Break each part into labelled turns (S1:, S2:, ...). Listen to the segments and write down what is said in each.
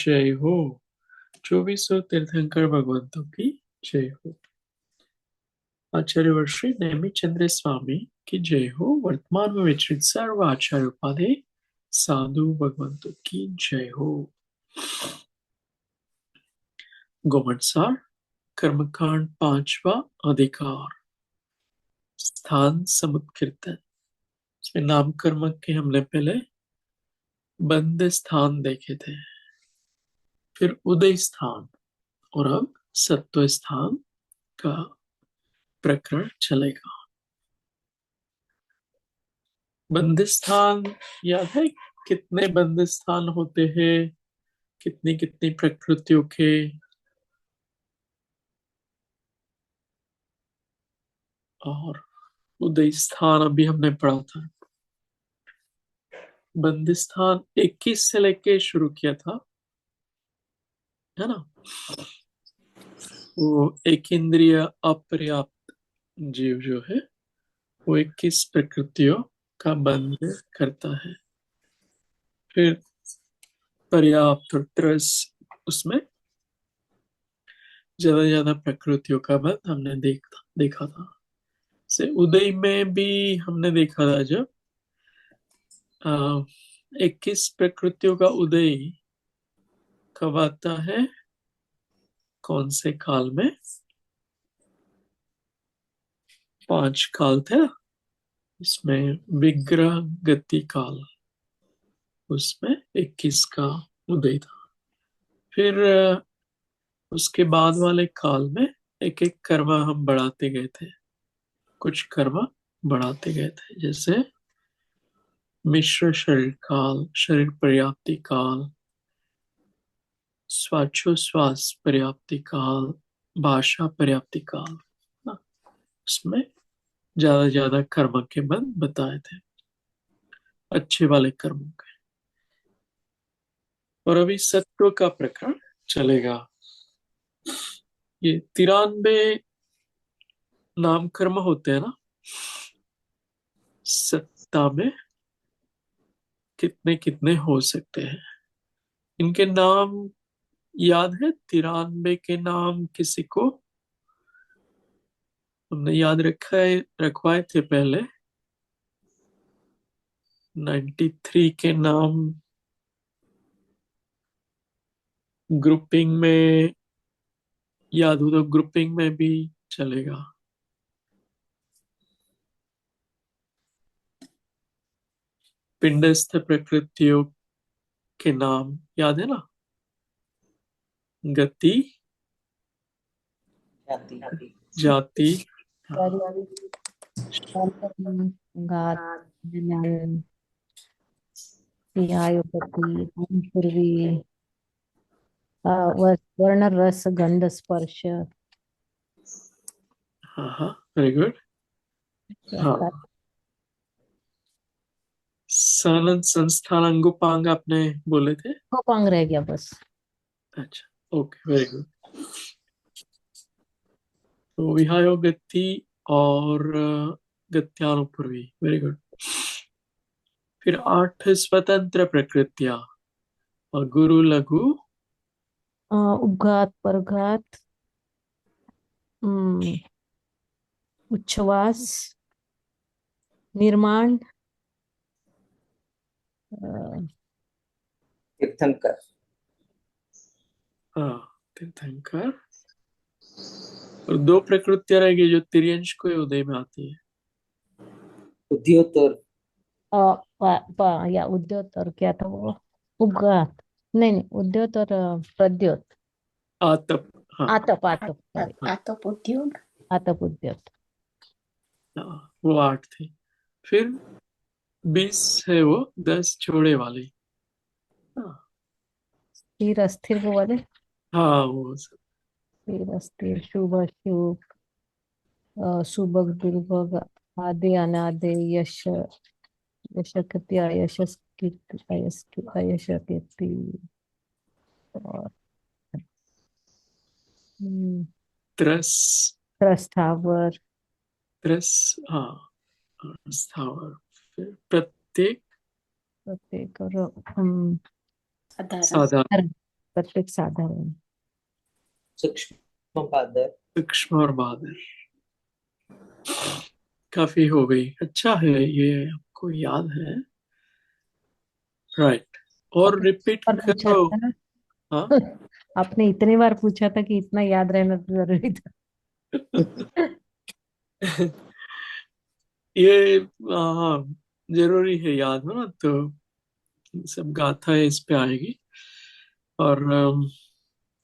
S1: जय हो। 2400 तीर्थंकर भगवंतों की जय हो। आचार्य वर्षी नेमी चंद्र स्वामी की जय हो। वर्तमान में विचरित सर्व आचार्य उपाधि साधु भगवंतों की जय हो। गोमटसार कर्मकांड पांचवा अधिकार स्थान समुत्कीर्तन। इसमें नाम कर्म के हमने पहले बंद स्थान देखे थे, फिर उदय स्थान और अब सत्व स्थान का प्रकरण चलेगा। बंद स्थान याद है कितने बंद स्थान होते हैं, कितनी कितनी प्रकृतियों के। और उदय स्थान अभी हमने पढ़ा था। बंद स्थान 21 से लेके शुरू किया था, है ना। वो एक इंद्रिय अपर्याप्त जीव जो है वो 21 प्रकृतियों का बंध करता है। फिर पर्याप्त और त्रस, उसमें ज्यादा ज्यादा प्रकृतियों का बंध हमने देखा था। से उदय में भी हमने देखा था जब 21 प्रकृतियों का उदय कब आता है, कौन से काल में। 5 काल थे ना, इसमें विग्रह गति काल, उसमें 21 का उदय था। फिर उसके बाद वाले काल में एक एक कर्म हम बढ़ाते गए थे, कुछ कर्म बढ़ाते गए थे, जैसे मिश्र शरीर काल, शरीर पर्याप्ति काल, स्वाचोश्वास पर्याप्ति काल, भाषा पर्याप्ति काल ना। उसमें ज्यादा ज्यादा कर्म के बंध बताए थे, अच्छे वाले कर्मों के। और अभी सत्व का प्रकरण चलेगा। ये 93 नाम कर्म होते हैं ना, सत्ता में कितने कितने हो सकते हैं, इनके नाम याद है। 93 के नाम किसी को हमने याद रखवाए थे पहले। 93 के नाम ग्रुपिंग में याद हो तो ग्रुपिंग में भी चलेगा। पिंडस्थ प्रकृतियों के नाम याद है ना। गति, जाति, हाँ,
S2: घात, ज्ञान, आयुपति, पूर्वी, वर्ण, रस, गंध, स्पर्श,
S1: हाँ हाँ, वेरी गुड। हाँ, सनन संस्थान अंगोपांग आपने बोले थे।
S2: पांग रह गया बस।
S1: अच्छा, ओके, वेरी गुड। तो विहायो गति और गत्यानुपूर्वी, वेरी गुड। फिर 8 स्वतंत्र प्रकृतियां और गुरु लघु
S2: उपघात, परघात, उच्छ्वास, निर्माण,
S3: तीर्थंकर,
S1: तीर्थंकर। और 2 प्रकृतियां रहेगी जो तिर्यंश को उदय में आती है।
S3: उद्योतर,
S2: या उद्योत, और क्या था वो, उपघात, नहीं नहीं, उद्योत और प्रद्योत,
S1: आतप, हाँ
S2: आतप, आतप, सॉरी,
S4: आतप उद्योग,
S2: आतप उद्योत।
S1: वो 8 थी। फिर 20 है वो 10 जोड़े वाली।
S2: स्थिर, अस्थिर वो वाले।
S1: हाँ वो सब।
S2: स्थिर, अस्थिर, शुभ अशुभ, सुभग दुर्भग, आदि अनादि, यश, यशकृति, अयशस्कृति, अयशकृति, और
S1: त्रस,
S2: स्थावर,
S1: त्रस, हाँ, स्थावर। फिर प्रत्येक
S2: प्रत्येक, और
S4: साधारण,
S1: साधारण,
S2: प्रत्येक साधारण।
S3: सूक्ष्म पादर।
S1: सूक्ष्म और बादल। काफी हो गई, अच्छा है ये, आपको याद है। राइट। और
S2: आपने
S1: रिपीट
S2: पर पूछा
S1: करो।
S2: था ना।
S1: हाँ।
S2: आपने इतनी बार पूछा था कि इतना याद रहना तो जरूरी था।
S1: ये हाँ, जरूरी है याद हो ना, तो सब गाथा इस पे आएगी। और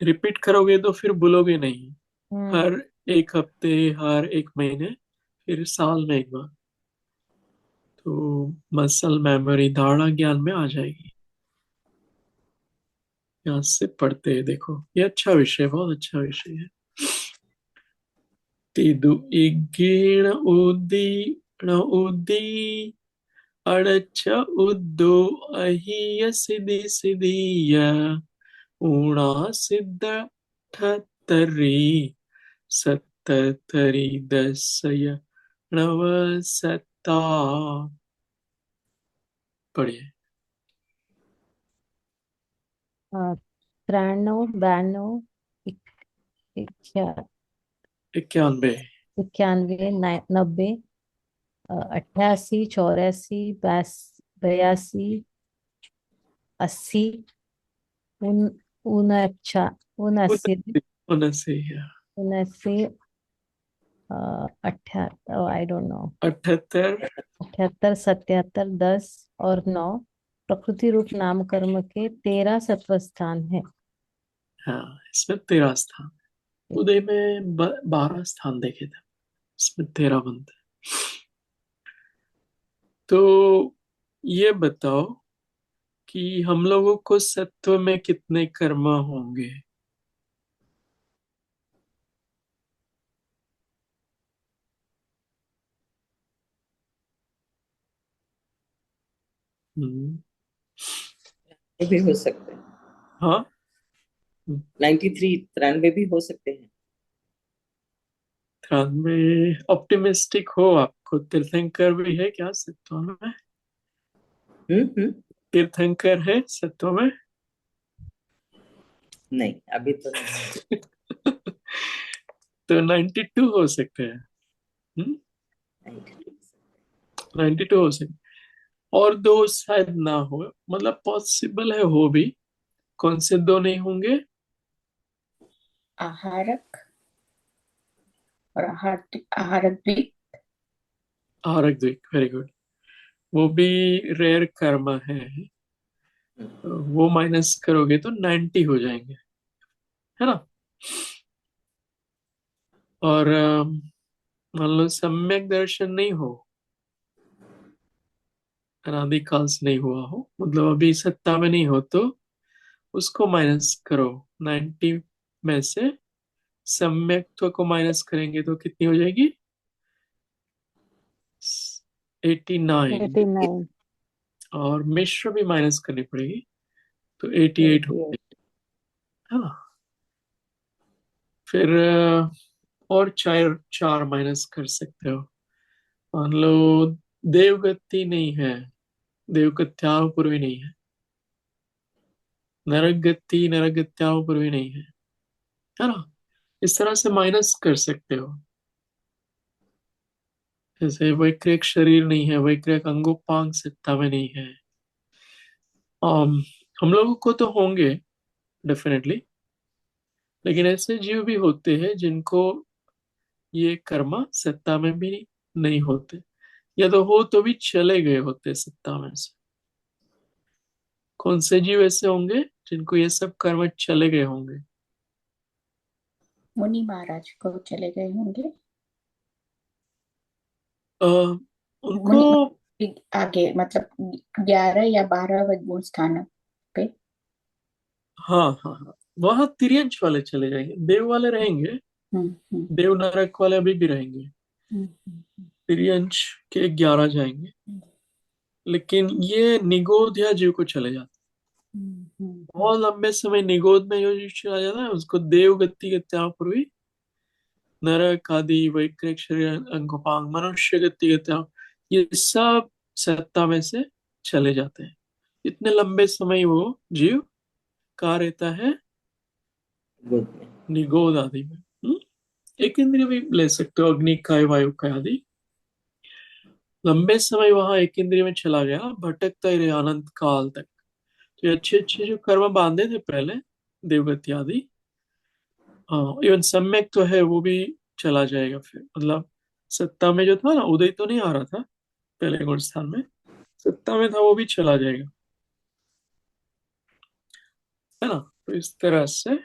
S1: रिपीट करोगे तो फिर भूलोगे नहीं।
S2: हम्म।
S1: हर एक हफ्ते, हर एक महीने, फिर साल में एक बार, तो मसल मेमोरी, धारणा ज्ञान में आ जाएगी। यहाँ से पढ़ते हैं, देखो ये अच्छा विषय, बहुत अच्छा विषय है। तिदु इगीण उदीण उदी अड़च उद्दो अहिय सिदि सिदिय ऊणा सिद्ध ठतरी सत्तरी दसय नव सत्ता। पढ़िए।
S2: 93 92
S1: इक्यानवे।
S2: 91 90 88 84 82 80 उन 79
S1: उनसे
S2: 79 78 आई डोंट नो।
S1: 78।
S2: 78 77 10 और 9 प्रकृति रूप नाम कर्म के 13 सत्व स्थान है।
S1: हाँ, इसमें 13 स्थान। उदय में 12 स्थान देखे थे, इसमें 13 बनते हैं। तो ये बताओ कि हम लोगों को सत्व में कितने कर्म होंगे? हम्म,
S3: ये भी हो सकते हैं।
S1: हाँ।
S3: 93 93 भी हो सकते हैं।
S1: 93 ऑप्टिमिस्टिक हो आपको? तीर्थंकर भी है क्या सत्व में?
S3: हम्म।
S1: तीर्थंकर है सत्व में?
S3: नहीं, अभी तो नहीं।
S1: तो 92 हो सकते हैं।
S3: 92।
S1: 92 हो सकते, और दो शायद ना हो, मतलब पॉसिबल है हो भी। कौन से दो नहीं होंगे?
S4: आहारक और आहारक भी।
S1: आरक द्विक, वेरी गुड। वो भी रेयर कर्म है, तो वो माइनस करोगे तो 90 हो जाएंगे, है ना। और मान लो सम्यक दर्शन नहीं हो, अनादिकाल से नहीं हुआ हो, मतलब अभी सत्ता में नहीं हो, तो उसको माइनस करो 90 में से। सम्यक्त्व को माइनस करेंगे तो कितनी हो जाएगी? 89।
S2: 89
S1: और मिश्र भी माइनस करनी पड़ेगी, तो 88 हो
S2: 88
S1: जाएगी, है ना। फिर और चार चार माइनस कर सकते हो। मान लो देवगति नहीं है, देवगत्यापूर्वी नहीं है, नरगति नरगत्यापूर्वी नहीं है ना। इस तरह से माइनस कर सकते हो। जैसे वैक्रिक शरीर नहीं है, वैक्रिक अंगोपांग सत्ता में नहीं है। um, हम लोगों को तो होंगे डेफिनेटली, लेकिन ऐसे जीव भी होते हैं जिनको ये कर्म सत्ता में भी नहीं होते, या तो हो तो भी चले गए होते सत्ता में से। कौन से जीव ऐसे होंगे जिनको ये सब कर्म चले गए होंगे?
S4: मुनि महाराज को चले गए होंगे।
S1: अ, उनको।
S4: मुनि आगे मतलब 11 या 12 गुण स्थान पे।
S1: हाँ हाँ हाँ, वहां तिर्यंश वाले चले जाएंगे, देव वाले रहेंगे।
S4: हम्म।
S1: देव नरक वाले अभी भी रहेंगे।
S4: हम्म।
S1: तिर्यंश के 11 जाएंगे, लेकिन ये निगोध या जीव को चले जाते हैं।
S4: हम्म।
S1: बहुत लंबे समय निगोध में जो जीव चला जाता है उसको देव गति के त्याग पूर्वी नरक आदि वैक्रिक शरीर अंगोपांग मनुष्य गति के त्याग, ये सब सत्ता में से चले जाते हैं। इतने लंबे समय वो जीव कहाँ रहता है?
S3: गुड में।
S1: निगोद आदि में। एक इंद्रिय भी ले सकते हो, अग्नि काय, वायु काय आदि। लंबे समय वहां एक इंद्रिय में चला गया, भटकता ही रहे अनंत काल तक। तो ये अच्छे अच्छे जो कर्म बांधे थे पहले, देवगति आदि, हाँ, इवन सम्यक तो है, वो भी चला जाएगा फिर। मतलब सत्ता में जो था ना, उदय तो नहीं आ रहा था पहले गुण स्थान में, सत्ता में था, वो भी चला जाएगा, है ना। तो इस तरह से।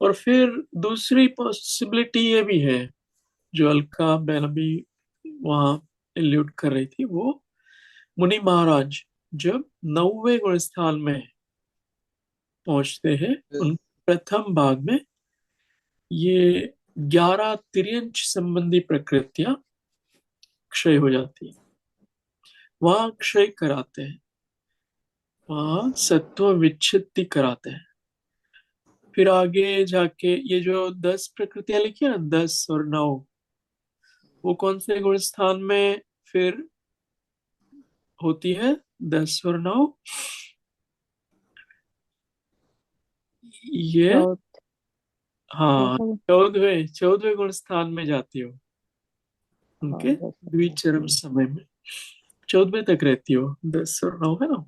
S1: और फिर दूसरी पॉसिबिलिटी ये भी है, जो अलका बहन अभी वहां एल्यूट कर रही थी, वो मुनि महाराज जब 9वें गुण स्थान में पहुंचते हैं, उन प्रथम भाग में ये 11 तिर्यंच संबंधी प्रकृतियां क्षय हो जाती है, वहां क्षय कराते हैं, वहां सत्व विच्छित्ति कराते हैं। फिर आगे जाके ये जो 10 प्रकृतियां लिखी है ना, 10 और 9, वो कौन से गुण स्थान में फिर होती है? 10 और 9 ये,
S2: चौथ
S1: हाँ,
S2: ऐसा
S1: 14वें गुण स्थान में जाती हो, उनके द्विचरम
S2: हम्म।
S1: समय में 14वें तक रहती हो, 10 और 9, है ना।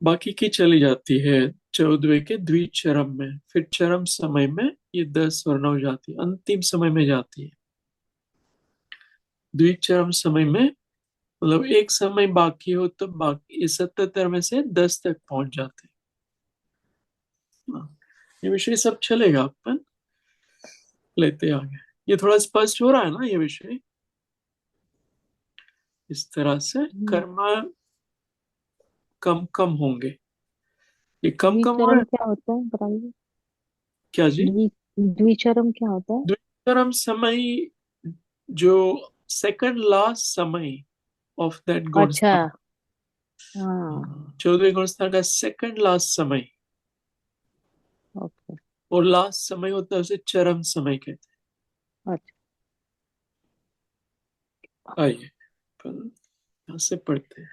S1: बाकी की चली जाती है 14वें के द्विचरम में, फिर चरम समय में ये 10 और 9 जाती है, अंतिम समय में जाती है। द्विचरम समय में मतलब एक समय बाकी हो तो बाकी 77 में से 10 तक पहुंच जाते हैं। हाँ, ये विषय सब चलेगा, अपन लेते आगे। ये थोड़ा स्पष्ट हो रहा है ना ये विषय? इस तरह से कर्म कम कम होंगे, ये कम कम हो रहे
S2: द्विचरम
S1: हैं।
S2: क्या होता है बताइए।
S1: क्या जी?
S2: द्विचरम क्या होता है?
S1: द्विचरम समय, जो सेकंड लास्ट समय ऑफ दैट गुण
S2: अच्छा।
S1: स्थान,
S2: हाँ।
S1: 14वें गुण स्थान का सेकंड लास्ट समय,
S2: ओके।
S1: और लास्ट समय होता है उसे चरम समय कहते
S2: अच्छा।
S1: हैं। आइए अपन यहाँ से पढ़ते हैं।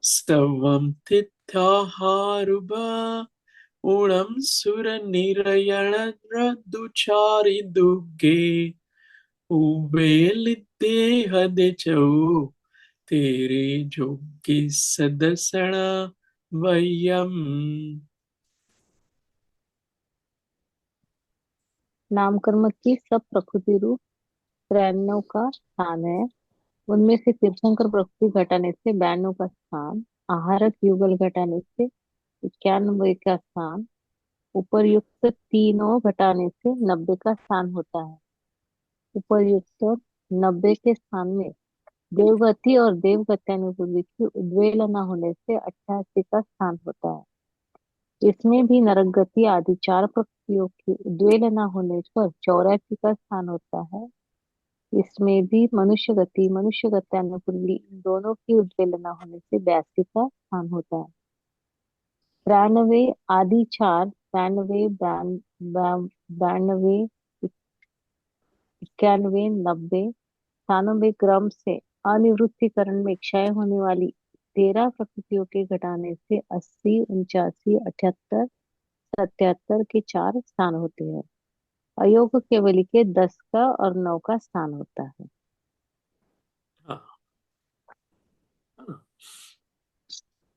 S1: स्तवम तिथ्याहारुभ ऊणम सुर निरयण दुचारि दुगे उबेलिदेह देचौ तेरे जोगी सदसण वयम।
S2: नाम कर्म की सब प्रकृति रूप त्रैन्यों का स्थान है। उनमें से तीर्थंकर प्रकृति घटाने से 92 का स्थान, आहारक युगल घटाने से 91 का स्थान, उपर्युक्त तीनों घटाने से 90 का स्थान होता है। उपर्युक्त 90 के स्थान में देवगति और देवगत्यानुपूर्वी की उद्वेल न होने से 88 का स्थान होता है। इसमें भी नरक गति आदि 4 प्रकृतियों की उद्वेल न होने पर 84 का स्थान होता है। इसमें भी मनुष्य गत्यानुपूर्वी इन दोनों की उद्वेल न होने से 82 का स्थान होता है। 93 आदि 4, 93, 92, 91, 90 स्थानों में क्रम से अनिवृत्तिकरण में क्षय होने वाली 13 प्रकृतियों के घटाने से 80, 89, 78, 77 के 4 स्थान होते हैं। अयोग केवली के 10 का और 9 का स्थान होता है।
S1: हाँ, है ना?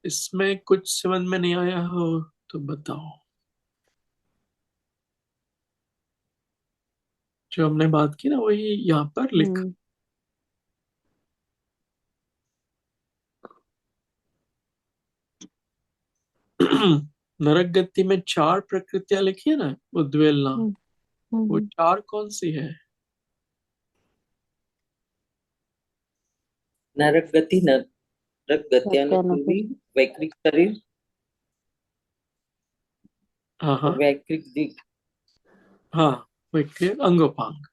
S1: इसमें कुछ समझ में नहीं आया हो तो बताओ। जो हमने बात की ना, वही यहाँ पर लिख।
S2: हम्म।
S1: नरक गति में 4 प्रकृतियां लिखी है ना, उद्वेलना,
S2: हम्म।
S1: वो
S2: हम्म।
S1: 4 कौन सी है?
S3: नरक गति, नरक गत्यानुपूर्वी,
S2: सत्यानुपूर्वी।
S3: वैकृत शरीर
S1: हाँ
S3: और
S1: हाँ
S3: वैकृत दिक
S1: हाँ, विक्रिय अंगोपांग।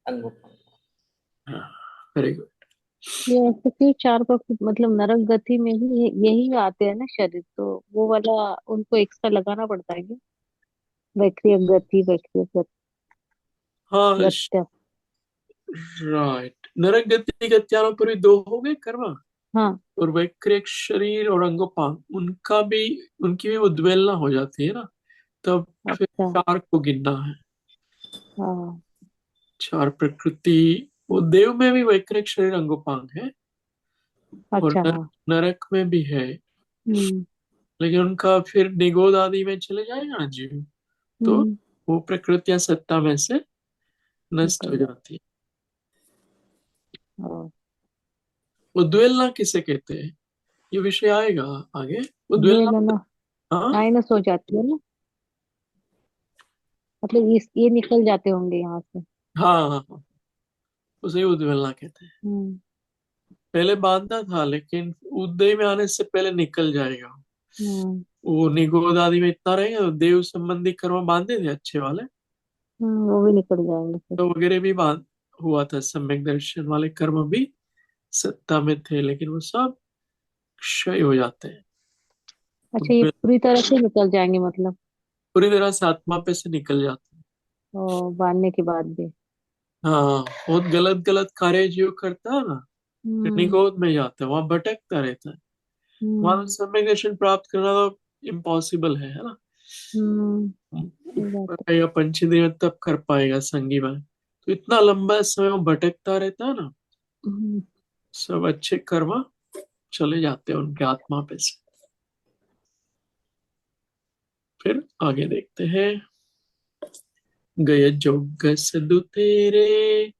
S3: अंगों।
S1: हाँ, वेरी गुड।
S2: ये ऐसे क्यों 4 प्रकृति, मतलब नरक गति में ही यही आते हैं ना शरीर, तो वो वाला उनको एक्स्ट्रा लगाना पड़ता है क्या? वैक्रिय गति,
S1: हाँ,
S2: गत्य।
S1: राइट। नरक गति गत्यानुपूर्वी 2 हो गए कर्म।
S2: हाँ।
S1: और वैक्रिक शरीर और अंगोपांग उनकी भी उद्वेलना हो जाती है ना, तब फिर
S2: अच्छा।
S1: चार को गिनना है।
S2: हाँ।
S1: चार प्रकृति, वो देव में भी वैक्रिक शरीर अंगोपांग है, और
S2: अच्छा। हाँ।
S1: नरक में भी है,
S2: हम्म।
S1: लेकिन उनका फिर निगोद आदि में चले जाएगा ना जीव, तो
S2: हम्म।
S1: वो प्रकृतियां सत्ता में से नष्ट
S2: निकल
S1: हो
S2: जाए।
S1: जाती है।
S2: हाँ।
S1: उद्वेलना किसे कहते हैं, ये विषय आएगा आगे। उद्वेलना,
S2: उद्वेलना
S1: हाँ
S2: माइनस हो जाती है ना, मतलब ये निकल जाते होंगे यहाँ से।
S1: हाँ हाँ हाँ, उसे ही उद्वेलना कहते हैं।
S2: हम्म।
S1: पहले बांधना था, लेकिन उदय में आने से पहले निकल जाएगा।
S2: हम्म।
S1: वो निगोद आदि में इतना रहेगा तो देव संबंधी कर्म बांधे थे अच्छे वाले,
S2: वो भी निकल जाएंगे फिर।
S1: तो वगैरह भी बांध हुआ था, सम्यक दर्शन वाले कर्म भी सत्ता में थे, लेकिन वो सब क्षय हो जाते हैं।
S2: अच्छा, ये
S1: उद्वेल
S2: पूरी तरह से निकल जाएंगे मतलब?
S1: पूरी तरह से आत्मा पे से निकल जाते हैं।
S2: बांधने के बाद भी?
S1: हाँ, बहुत गलत गलत कार्य जो करता है ना,
S2: हम्म।
S1: निगोद में जाता है, वहां भटकता रहता है। वहां
S2: हम्म।
S1: तो सम्यक दर्शन प्राप्त करना तो इम्पॉसिबल है ना।
S2: हम्म। सही बात
S1: ऊपर
S2: है।
S1: आएगा पंचेंद्रिय में तब कर पाएगा संगी में, तो इतना लंबा समय वो भटकता रहता है ना,
S2: हम्म।
S1: सब अच्छे कर्म चले जाते हैं उनके आत्मा पे से। फिर आगे देखते हैं। गय जोग सदु तेरे,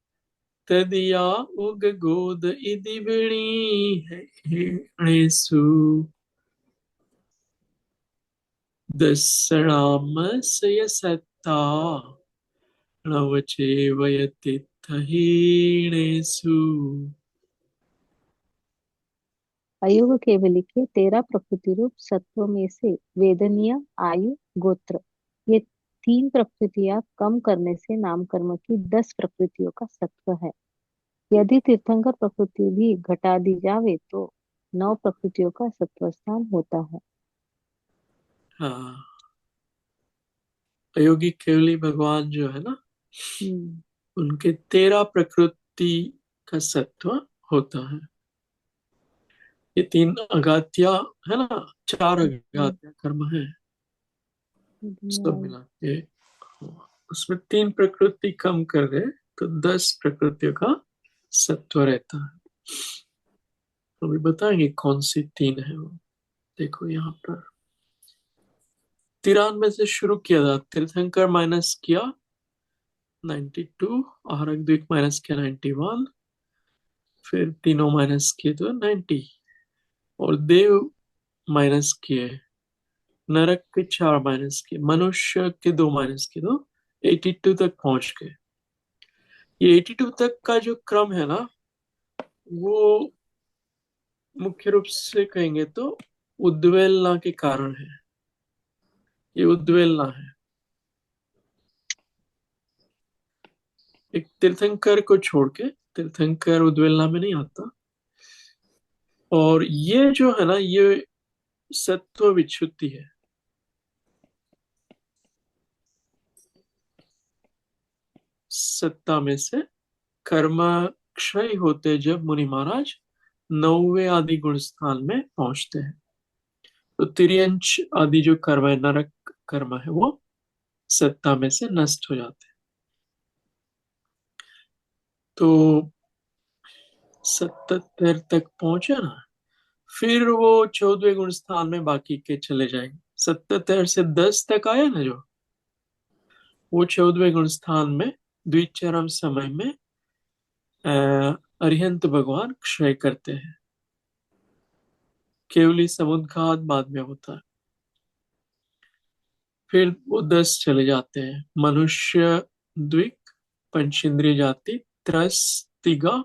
S1: तदिया उग गोद इदि बिणी है हेणेसु, दर्शनामसय सत्ता नवचेवयतित्थहीणेषु।
S2: अयोग केवली के 13 प्रकृति रूप सत्वों में से वेदनीय, आयु, गोत्र, ये 3 प्रकृतियां कम करने से नाम कर्म की 10 प्रकृतियों का सत्व है। यदि तीर्थंकर प्रकृति भी घटा दी जावे तो 9 प्रकृतियों का सत्व स्थान होता है।
S1: हाँ, अयोगी केवली भगवान जो है ना,
S2: हम्म।
S1: उनके 13 प्रकृति का सत्व होता है। ये 3 अगात्या है ना, 4
S2: हम्म।
S1: अगात्या कर्म है, सब
S2: हम्म।
S1: मिला के। उसमें 3 प्रकृति कम कर दे तो 10 प्रकृतियों का सत्व रहता है। तो अभी बताएंगे कौन सी 3 है वो। देखो यहाँ पर 93 से शुरू किया था, तीर्थंकर माइनस किया 92, आहारक द्विक माइनस किया 91, फिर तीनों माइनस किए तो 90, और देव माइनस किए, नरक के 4 माइनस किए, मनुष्य के 2 माइनस किए, तो 82 तक पहुंच गए। ये 82 तक का जो क्रम है ना, वो मुख्य रूप से कहेंगे तो उद्वेलना के कारण है। ये उद्वेलना है, एक तीर्थंकर को छोड़ के, तीर्थंकर उद्वेलना में नहीं आता। और ये जो है ना, ये सत्व विच्युति है। सत्ता में से कर्म क्षय होते जब मुनि महाराज 9वें आदि गुण स्थान में पहुंचते हैं, तो तिर्यंच आदि जो कर्म है, नरक कर्म है, वो सत्ता में से नष्ट हो जाते हैं। तो 77 तक पहुंचे ना, फिर वो 14वें गुण स्थान में बाकी के चले जाएंगे। 77 से 10 तक आया ना जो, वो 14वें गुण स्थान में द्विचरम समय में अरिहंत भगवान क्षय करते हैं। केवली समुद्घात बाद में होता है। फिर वो 10 चले जाते हैं, मनुष्य द्विक, पंचेंद्रिय जाति, त्रस, तिगा,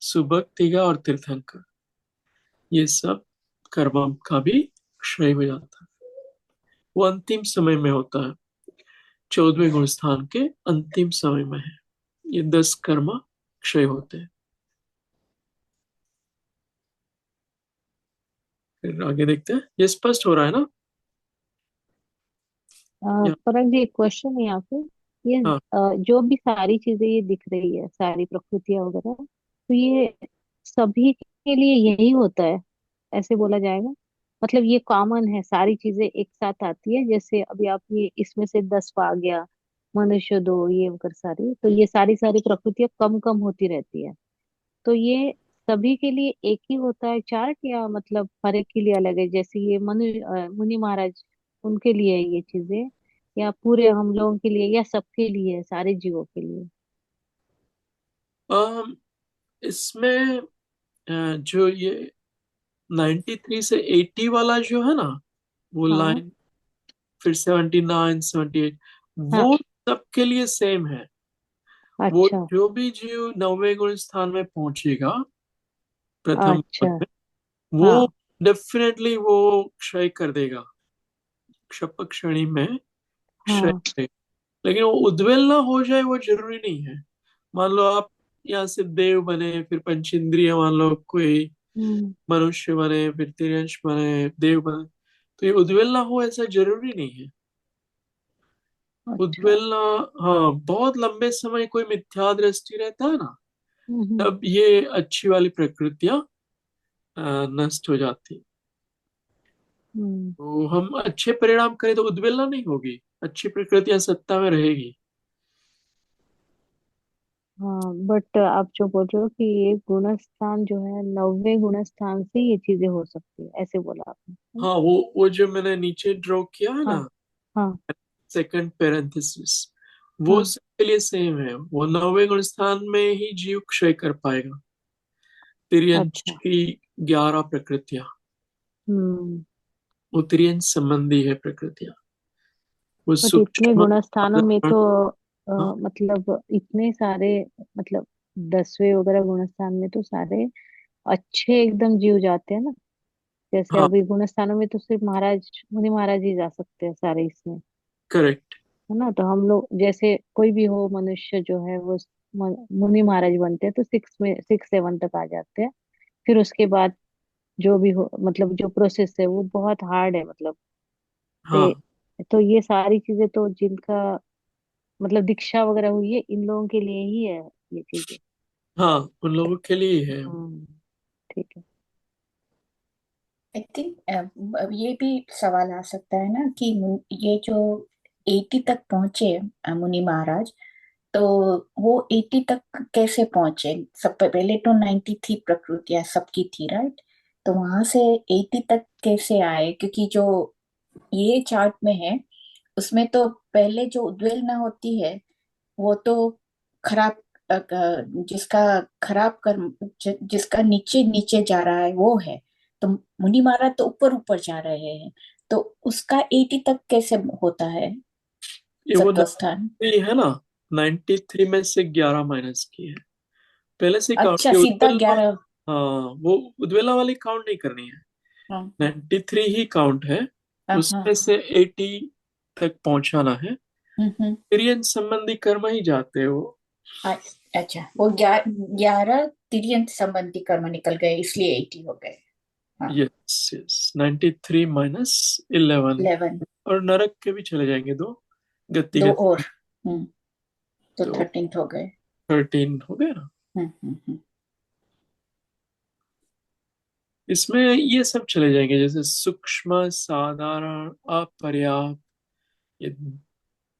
S1: सुबक तिगा और तीर्थंकर, ये सब कर्म का भी क्षय हो जाता है। वो अंतिम समय में होता है, 14वें गुण स्थान के अंतिम समय में है, ये 10 कर्म क्षय होते हैं। फिर आगे देखते हैं, ये स्पष्ट हो रहा है ना। या,
S2: परंतु एक क्वेश्चन है यहाँ पे। ये
S1: हाँ
S2: जो भी सारी चीजें ये दिख रही है, सारी प्रकृतियां वगैरह, तो ये सभी के लिए यही होता है, ऐसे बोला जाएगा। मतलब ये कॉमन है, सारी चीजें एक साथ आती है। जैसे अभी आप ये इसमें से 10 आ गया, मनुष्य दो, ये कर सारी, तो ये सारी सारी प्रकृतियां कम कम होती रहती है। तो ये सभी के लिए एक ही होता है चार्ट, या मतलब हर एक के लिए अलग है? जैसे ये मुनि महाराज, उनके लिए है ये चीजें, या पूरे हम लोगों के लिए, या सबके लिए है, सारे जीवों के लिए?
S1: अम, इसमें जो ये 93 से 80 वाला जो है ना, वो
S2: हाँ।
S1: लाइन, फिर 79 78,
S2: हाँ।
S1: वो सबके लिए सेम है। वो
S2: अच्छा।
S1: जो भी जीव 90 गुण स्थान में पहुंचेगा प्रथम
S2: अच्छा।
S1: पद में, वो
S2: हाँ।
S1: डेफिनेटली वो क्षय कर देगा, क्षपक श्रेणी में क्षय
S2: हाँ।
S1: करेगा। लेकिन वो उद्वेल ना हो जाए वो जरूरी नहीं है। मान लो आप यहाँ से देव बने, फिर पंचेंद्रिय, मान लो कोई
S2: हम्म।
S1: मनुष्य बने, फिर तिर्यंश बने, देव बने, तो ये उद्वेल ना हो ऐसा जरूरी नहीं है।
S2: अच्छा।
S1: उद्वेल ना, हाँ, बहुत लंबे समय कोई मिथ्या दृष्टि रहता है ना,
S2: हम्म।
S1: तब ये अच्छी वाली प्रकृतियां नष्ट हो जाती।
S2: हम्म।
S1: तो हम अच्छे परिणाम करें तो उद्वेलना नहीं होगी, अच्छी प्रकृतियां सत्ता में रहेगी।
S2: हाँ, बट आप जो बोल रहे हो कि ये गुणस्थान जो है, 90 गुणस्थान से ये चीजें हो सकती है, ऐसे बोला आपने, है ना?
S1: हाँ, वो जो मैंने नीचे ड्रॉ किया है
S2: हाँ।
S1: ना,
S2: हाँ।
S1: सेकंड पैरेंथेसिस, वो
S2: हाँ।
S1: सबके लिए सेम है। वो 90 गुण स्थान में ही जीव क्षय कर पाएगा। तिर्यंश
S2: अच्छा।
S1: की 11 प्रकृतियां,
S2: हम्म।
S1: वो तिर्यंश संबंधी है प्रकृतियां। वो
S2: बट इतने
S1: सूक्ष्म,
S2: गुणस्थानों में तो
S1: हाँ,
S2: मतलब इतने सारे, मतलब 10वें वगैरह गुणस्थान में तो सारे अच्छे एकदम जीव जाते हैं ना। जैसे
S1: हाँ,
S2: अभी गुणस्थानों में तो सिर्फ महाराज, मुनि महाराज ही जा सकते हैं सारे इसमें,
S1: करेक्ट।
S2: है ना? तो हम लोग जैसे कोई भी हो, मनुष्य जो है वो मुनि महाराज बनते हैं, तो 6 में 6 7 तक आ जाते हैं। फिर उसके बाद जो भी हो, मतलब जो प्रोसेस है वो बहुत हार्ड है, मतलब
S1: हाँ,
S2: ते, तो ये सारी चीजें तो जिनका मतलब दीक्षा वगैरह हुई है, इन लोगों के लिए ही है ये चीजें।
S1: हाँ, उन लोगों के लिए है।
S2: ठीक है।
S4: आई थिंक ये भी सवाल आ सकता है ना कि ये जो 80 तक पहुंचे मुनि महाराज, तो वो 80 तक कैसे पहुंचे? सब पहले तो 90 थी प्रकृतियां सबकी थी, राइट? तो वहां से 80 तक कैसे आए? क्योंकि जो ये चार्ट में है उसमें तो पहले जो उद्वेलना होती है वो तो खराब, जिसका खराब कर्म, जिसका नीचे नीचे जा रहा है वो है। तो मुनि महाराज तो ऊपर ऊपर जा रहे हैं, तो उसका 80 तक कैसे होता है
S1: ये वो
S4: सत्वस्थान?
S1: 93 है ना, 93 में से 11 माइनस की है, पहले से काउंट
S4: अच्छा,
S1: किया।
S4: सीधा
S1: उद्वेलना,
S4: 11।
S1: हाँ, वो उद्वेलना वाली काउंट नहीं करनी है।
S4: हाँ।
S1: 93 ही काउंट है,
S4: हाँ। हाँ।
S1: उसमें से 80 तक पहुंचाना है।
S4: हम्म।
S1: तिर्यन संबंधी कर्म ही जाते हैं वो।
S4: हाँ, अच्छा, वो 11 तिर्यंत संबंधी कर्म निकल गए इसलिए 80 हो गए। हाँ।
S1: Yes, yes, 93 minus 11।
S4: 11।
S1: और नरक के भी चले जाएंगे दो, गति
S4: दो और।
S1: गति,
S4: हम्म। तो
S1: तो
S4: 13 हो गए।
S1: 13 हो गया।
S4: हम्म।
S1: इसमें ये सब चले जाएंगे, जैसे सूक्ष्म, साधारण, अपर्याप्त, ये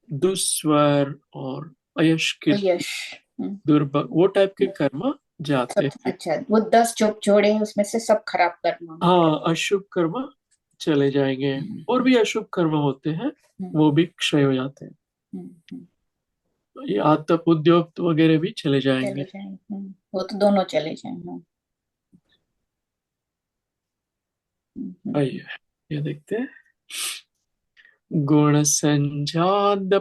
S1: दुस्वर और अयश
S4: तो
S1: कीर्ति,
S4: यश। हम्म।
S1: दुर्भग, वो टाइप के कर्म
S4: सब
S1: जाते हैं।
S4: अच्छा, वो 10 जो जोड़े हैं उसमें से सब खराब कर्म होंगे।
S1: हाँ, अशुभ कर्म चले जाएंगे। और
S4: हम्म।
S1: भी अशुभ कर्म होते हैं,
S4: हम्म।
S1: वो भी क्षय हो जाते हैं।
S4: हम्म।
S1: तो ये आतप उद्योग वगैरह भी चले
S4: चले
S1: जाएंगे।
S4: जाए, वो तो दोनों चले जाए।
S1: आइए, ये देखते हैं। गुण संजादपयड्डिम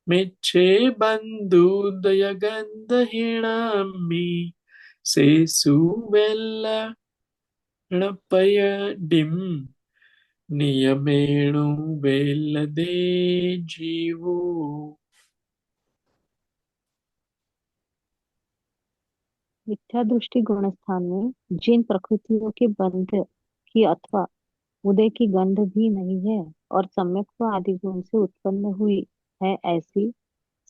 S1: मेच्छे बंधुदय गंधहीणमि से सुवेल्लणपयड्डिम नियमेणु वेल्लदे जीवो।
S2: मिथ्या दृष्टि गुणस्थान में जिन प्रकृतियों के बंध की अथवा उदय की गंध भी नहीं है, और सम्यक्त्व आदि गुण से उत्पन्न हुई है, ऐसी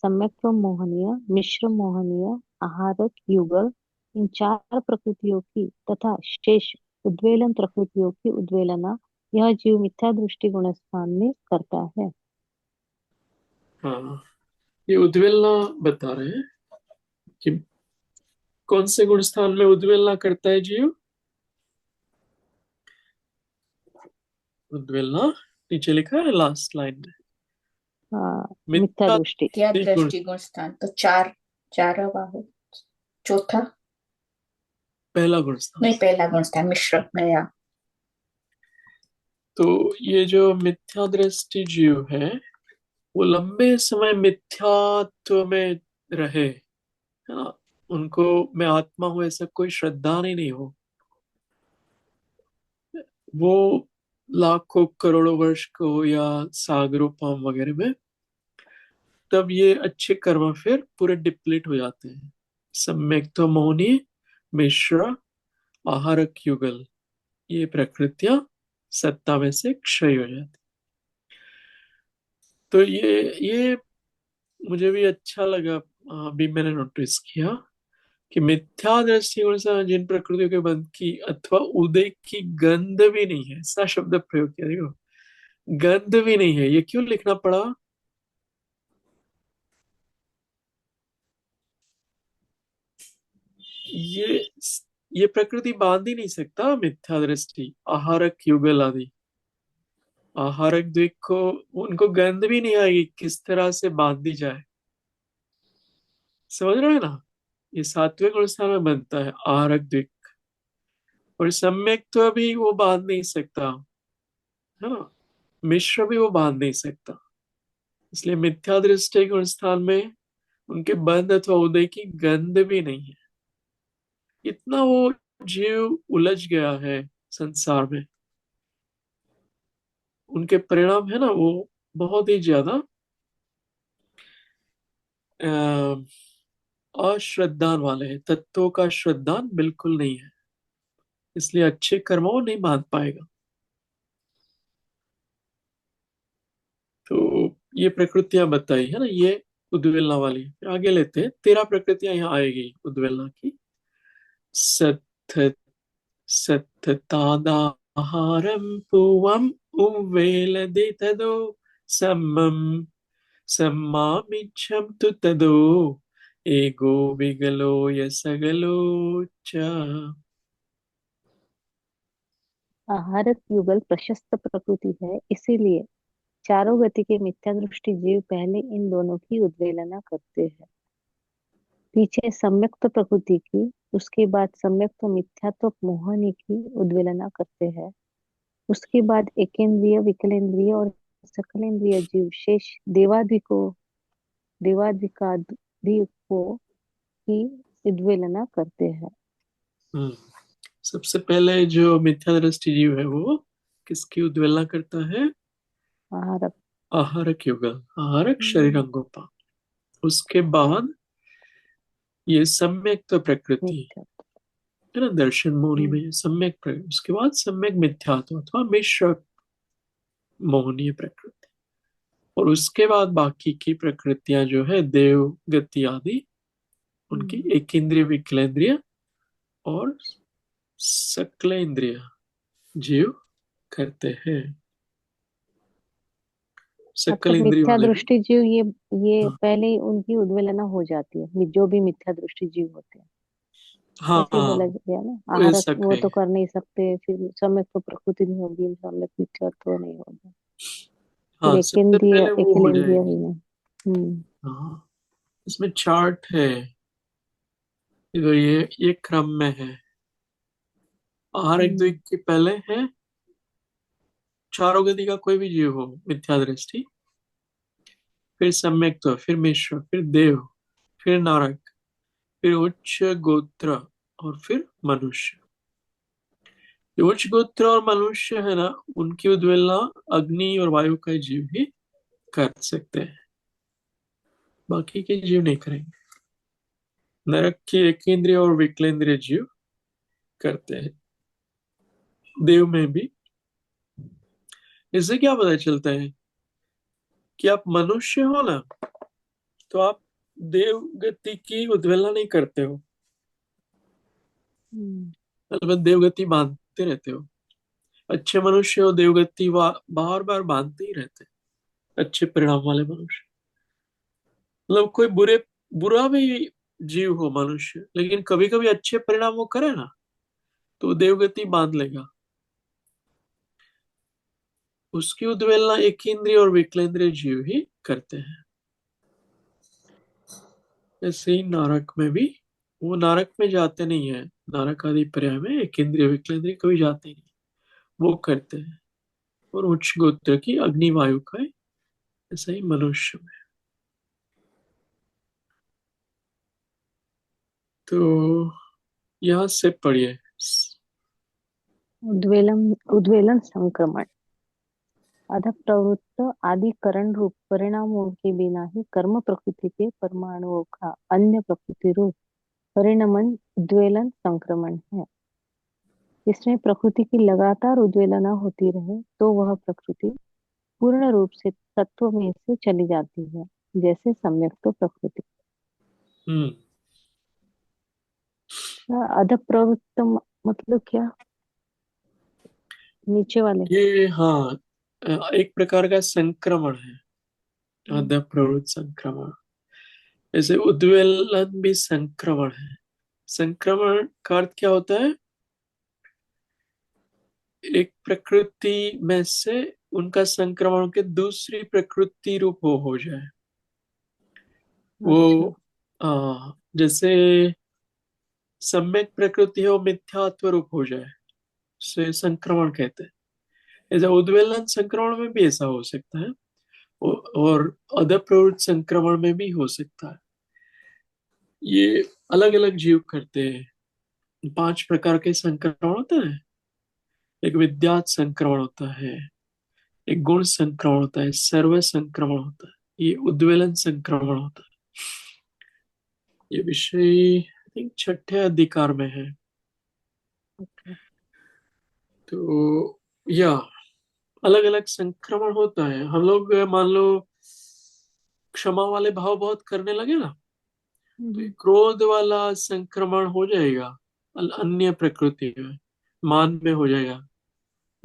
S2: सम्यक्त्व मोहनीय, मिश्र मोहनीय, आहारक युगल इन चार प्रकृतियों की तथा शेष उद्वेलन प्रकृतियों की उद्वेलना यह जीव मिथ्या दृष्टि गुण स्थान में करता है।
S1: हाँ, ये उद्वेलना बता रहे हैं कि कौन से गुण स्थान में उद्वेलना करता है जीव। उद्वेलना नीचे लिखा है लास्ट लाइन में,
S2: मिथ्या
S1: मिथ्या
S2: दृष्टि।
S4: क्या
S1: दृष्टि गुण।
S4: दृष्टिगुण स्थान तो चार, चार हो, चौथा
S1: पहला गुण स्थान।
S4: नहीं, पहला गुण स्थान मिश्र गया।
S1: तो ये जो मिथ्या दृष्टि जीव है वो लंबे समय मिथ्यात्व में रहे, है ना। उनको मैं आत्मा हूं ऐसा कोई श्रद्धा नहीं हो। वो लाखों करोड़ों वर्ष को या सागरों पाम वगैरह में, तब ये अच्छे कर्म फिर पूरे डिप्लीट हो जाते हैं। सम्यक तो मौनी, मिश्र, आहारक युगल, ये प्रकृतियां सत्ता में से क्षय हो जाती। तो ये मुझे भी अच्छा लगा। अभी मैंने नोटिस किया कि मिथ्या दृष्टिकोण से जिन प्रकृतियों के बंध की अथवा उदय की गंध भी नहीं है, ऐसा शब्द प्रयोग किया। देखो, गंध भी नहीं है, ये क्यों लिखना पड़ा। ये ये प्रकृति बांध ही नहीं सकता मिथ्या दृष्टि, आहारक युगल आदि। आहारक द्विक को, उनको गंध भी नहीं आएगी किस तरह से बांध दी जाए। समझ रहे हैं ना। ये सात्विक अवस्था में बनता है आहारक द्विक, और सम्यक तो अभी वो बांध नहीं सकता, है ना। मिश्र भी वो बांध नहीं सकता। इसलिए मिथ्या दृष्टि के स्थान में उनके बंध अथवा उदय की गंध भी नहीं है। इतना वो जीव उलझ गया है संसार में, उनके परिणाम है ना वो बहुत ही ज्यादा अश्रद्धान वाले हैं। तत्वों का श्रद्धान बिल्कुल नहीं है, इसलिए अच्छे कर्मों को नहीं बांध पाएगा। तो ये प्रकृतियां बताई है ना, ये उद्वेलना वाली। फिर आगे लेते हैं, 13 प्रकृतियां यहाँ आएगी उद्वेलना की। सत्थ सत्तादाहारं पुवम् उवेलदितदो सम्मं सम्मामिच्छं तु तदो एगो विगलो यसगलो च।
S2: आहारक युगल प्रशस्त प्रकृति है, इसीलिए चारों गति के मिथ्या दृष्टि जीव पहले इन दोनों की उद्वेलना करते हैं, पीछे सम्यक्त प्रकृति की, उसके बाद सम्यक्त मिथ्यात्व मोहनी की उद्वेलना करते हैं, उसके बाद एकेंद्रिय विकलेंद्रिय और सकलेंद्रिय जीव शेष देवादिकादि को की उद्वेलना करते हैं।
S1: हम्म सबसे पहले जो मिथ्या दृष्टि जीव है वो किसकी उद्वेलना करता है।
S2: आहारक।
S1: आहारक युगल, आहारक शरीर
S2: हम्म,
S1: अंगों का। उसके बाद ये सम्यक तो प्रकृति,
S2: मिथ्या।
S1: है ना, दर्शन मोहनी
S2: हम्म,
S1: में सम्यक प्रकृति। उसके बाद सम्यक मिथ्यात्व अथवा मिश्र मोहनीय प्रकृति। और उसके बाद बाकी की प्रकृतियां जो है देव गति आदि, उनकी
S2: हम्म।
S1: एक इंद्रिय विकलेंद्रिय और सकलेंद्रिय जीव करते हैं। सकल
S2: मतलब
S1: इंद्रिय
S2: मिथ्या
S1: वाले भी।
S2: दृष्टि जीव ये
S1: हाँ
S2: पहले ही उनकी उद्वेलना हो जाती है, जो भी मिथ्या दृष्टि जीव होते हैं।
S1: हाँ
S2: ऐसे ही बोला
S1: हाँ,
S2: गया ना, आहारक
S1: ऐसा
S2: वो
S1: कहें।
S2: तो कर नहीं सकते, फिर सम्यक तो प्रकृति नहीं होगी, सम्यक मिथ्यात्व नहीं होगा, फिर
S1: हाँ, सबसे
S2: एकेंद्रिय
S1: पहले वो हो
S2: एकलेंद्रिय
S1: जाएगी।
S2: भी नहीं। हम्म।
S1: हाँ, इसमें चार्ट है, इधर ये क्रम में है। आहार एक दो
S2: हम्म।
S1: एक के पहले है चारों गति का कोई भी जीव हो मिथ्या दृष्टि, फिर सम्यक तो, फिर मिश्र, फिर देव, फिर नारक, फिर उच्च गोत्र, और फिर मनुष्य। ये उच्च गोत्र और मनुष्य है ना, उनकी उद्वेलना अग्नि और वायु का जीव ही कर सकते हैं, बाकी के जीव नहीं करेंगे। नरक के एकेंद्रिय और विकलेंद्रिय जीव करते हैं, देव में भी। इससे क्या पता चलता है कि आप मनुष्य हो ना, तो आप देव गति की उद्वेलना नहीं करते हो।
S2: हम्म,
S1: मतलब देवगति बांधते रहते हो। अच्छे मनुष्य हो देवगति बार बार बांधते ही रहते हैं, अच्छे परिणाम वाले मनुष्य। मतलब कोई बुरा भी जीव हो मनुष्य, लेकिन कभी कभी अच्छे परिणाम वो करे ना, तो देवगति बांध लेगा। उसकी उद्वेलना एक इंद्रिय और विकलेंद्रिय जीव ही करते हैं। ऐसे ही नरक में भी, वो नरक में जाते नहीं है, नरक आदि पर्याय में एक इंद्रिय विकलेंद्रिय कभी जाते ही नहीं, वो करते हैं। और उच्च गोत्र की अग्नि वायु का है, ऐसा ही मनुष्य में। तो यहाँ से पढ़िए।
S2: उद्वेलन उद्वेलन संक्रमण। अधः प्रवृत्त आदि करण रूप परिणामों के बिना ही कर्म प्रकृति के परमाणुओं का अन्य प्रकृति रूप परिणमन उद्वेलन संक्रमण है। इसमें प्रकृति की लगातार उद्वेलना होती रहे तो वह प्रकृति पूर्ण रूप से तत्व में से चली जाती है, जैसे सम्यक तो प्रकृति।
S1: हम्म।
S2: अधः प्रवृत्त मतलब क्या? नीचे वाले।
S1: ये हाँ, एक प्रकार का संक्रमण है,
S2: हम्म,
S1: अधः प्रवृत्त संक्रमण। जैसे उद्वेलन भी संक्रमण है। संक्रमण का अर्थ क्या होता है? एक प्रकृति में से उनका संक्रमण के दूसरी प्रकृति रूप हो जाए।
S2: अच्छा।
S1: वो जैसे सम्यक प्रकृति है वो मिथ्यात्व रूप हो जाए, उसे संक्रमण कहते हैं। ऐसा उद्वेलन संक्रमण में भी ऐसा हो सकता है, और अधः प्रवृत्त संक्रमण में भी हो सकता है। ये अलग अलग जीव करते हैं। 5 प्रकार के संक्रमण होते हैं। एक विद्यात संक्रमण होता है, एक गुण संक्रमण होता है, सर्व संक्रमण होता है, ये उद्वेलन संक्रमण होता है। ये विषय आई थिंक छठे अधिकार में है।
S2: ओके।
S1: तो या अलग अलग संक्रमण होता है। हम लोग मान लो क्षमा वाले भाव बहुत करने लगे ना, तो ये
S2: हम्म,
S1: क्रोध वाला संक्रमण हो जाएगा, अन्य प्रकृति में, मान में हो जाएगा,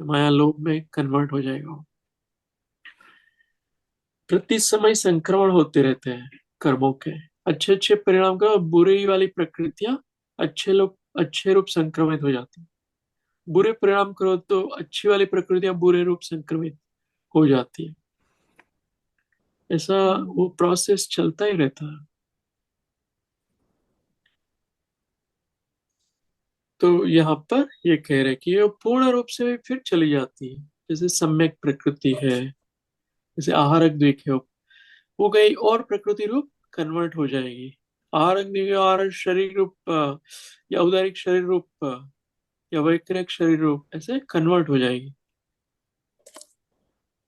S1: माया लोभ में कन्वर्ट हो जाएगा वो। प्रति समय संक्रमण होते रहते हैं कर्मों के। अच्छे अच्छे परिणाम का बुरी वाली प्रकृतियां अच्छे रूप संक्रमित हो जाती हैं। बुरे परिणाम करो तो अच्छी वाली प्रकृतियां बुरे रूप संक्रमित हो जाती है। ऐसा
S2: हम्म,
S1: वो प्रोसेस चलता ही रहता है। तो यहाँ पर ये कह रहे हैं कि ये पूर्ण रूप से भी फिर चली जाती है। जैसे सम्यक प्रकृति है, जैसे आहारक द्विक है, वो कहीं और प्रकृति रूप कन्वर्ट हो जाएगी। आहारक द्विक आहार शरीर रूप या उदारिक शरीर रूप या वैक्रिक शरीर रूप ऐसे कन्वर्ट हो जाएगी,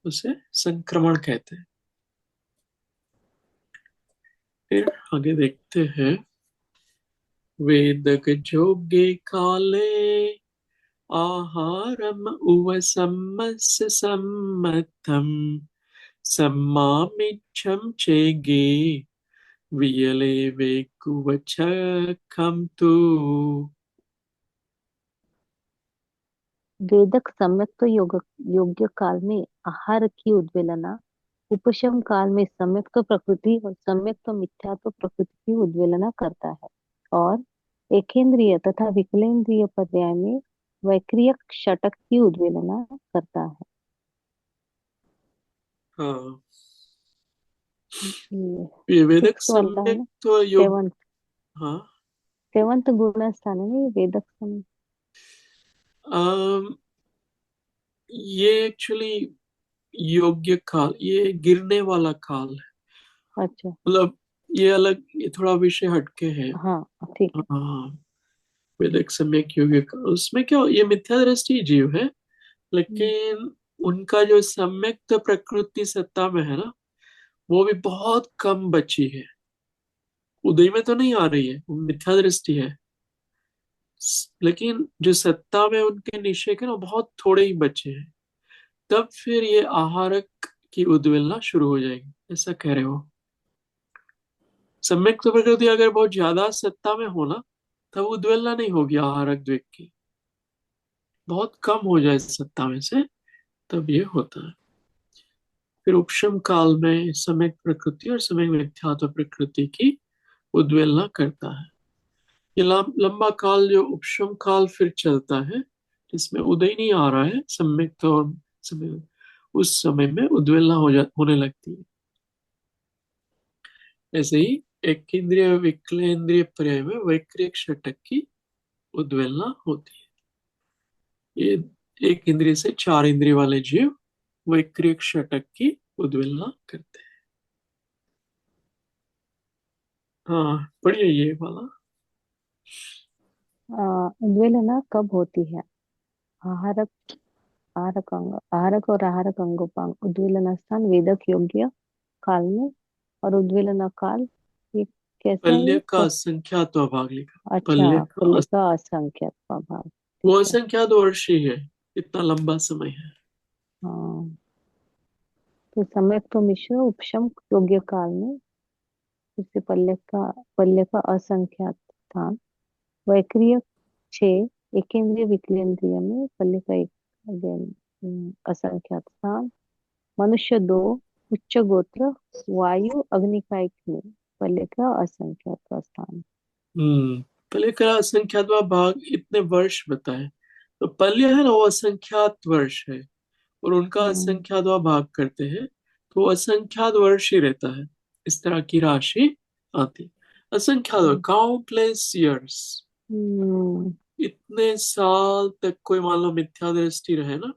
S1: उसे संक्रमण कहते हैं। फिर आगे देखते हैं। वेदक जोगे काले आहारम उवसम्मस्य सम्मतम् सम्मामिच्छं चेगे वियले वेकुवचखं तु।
S2: वेदक सम्यक तो योग्य काल में आहार की उद्वेलना, उपशम काल में सम्यक तो प्रकृति और सम्यक तो मिथ्या तो प्रकृति की उद्वेलना करता है, और एकेंद्रिय तथा विकलेंद्रिय पर्याय में वैक्रियक षटक की उद्वेलना करता है।
S1: हाँ,
S2: ये
S1: ये वेदक
S2: सिक्स वाला है
S1: सम्यक
S2: ना?
S1: तो योग।
S2: सेवंथ
S1: हाँ।
S2: सेवंथ गुण स्थान है ना, ये वेदक सम्यक।
S1: अम, ये एक्चुअली योग्य काल, ये गिरने वाला काल है।
S2: अच्छा।
S1: मतलब ये अलग, ये थोड़ा विषय हटके है।
S2: हाँ, ठीक है।
S1: हाँ, वेदक सम्यक योग्य काल, उसमें क्या ये मिथ्या दृष्टि जीव है,
S2: हम्म,
S1: लेकिन उनका जो सम्यक तो प्रकृति सत्ता में है ना, वो भी बहुत कम बची है। उदय में तो नहीं आ रही है, वो मिथ्या दृष्टि है। लेकिन जो सत्ता में उनके निश्चय के ना बहुत थोड़े ही बचे हैं। तब फिर ये आहारक की उद्वेलना शुरू हो जाएगी, ऐसा कह रहे हो। सम्यक तो प्रकृति अगर बहुत ज्यादा सत्ता में हो ना, तब उद्वेलना नहीं होगी आहारक द्विक की, बहुत कम हो जाए सत्ता में से, तब ये होता है। फिर उपशम काल में सम्यक प्रकृति और सम्यक मिथ्यात्व प्रकृति की उद्वेलना करता है। ये लंबा काल जो उपशम काल फिर चलता है, इसमें उदय नहीं आ रहा है सम्यक तो, और समय, उस समय में उद्वेलना होने लगती है। ऐसे ही एक इंद्रिय विकलेंद्रिय पर्याय में वैक्रिय षटक की उद्वेलना होती है। ये एक इंद्रिय से चार इंद्रिय वाले जीव वैक्रिय षटक की उद्वेलना करते हैं। हाँ, पढ़िए ये वाला।
S2: उद्वेलना कब होती है? आहारक आहारक अंग, आहारक और आहारक अंगोपांग उद्वेलना स्थान वेदक योग्य काल में। और उद्वेलना काल ये कैसा है?
S1: पल्य
S2: ये
S1: का असंख्यात भाग लिखा,
S2: अच्छा,
S1: पल्य का
S2: पुल्य का असंख्यक प्रभाव।
S1: वो
S2: ठीक है।
S1: असंख्यात वर्ष ही है, इतना लंबा समय है।
S2: हाँ, तो सम्यक तो मिश्र उपशम योग्य काल में, इससे पल्य का असंख्यात स्थान। वैक्रिय 6 एकेंद्रिय विकलेंद्रिय में पल्य का एक again, असंख्यात स्थान। मनुष्य 2 उच्च गोत्र वायु अग्नि का एक में पल्य का असंख्यात का स्थान।
S1: पल्य का असंख्यात भाग इतने वर्ष बताए, तो पल्य है ना वो असंख्यात वर्ष है, और उनका
S2: हम्म
S1: असंख्यात भाग करते हैं, तो वो असंख्यात वर्ष ही रहता है। इस तरह की राशि आती है। असंख्यात
S2: हम्म
S1: काउंटलेस ईयर्स,
S2: हम्म,
S1: इतने साल तक कोई मान लो मिथ्या दृष्टि रहे ना,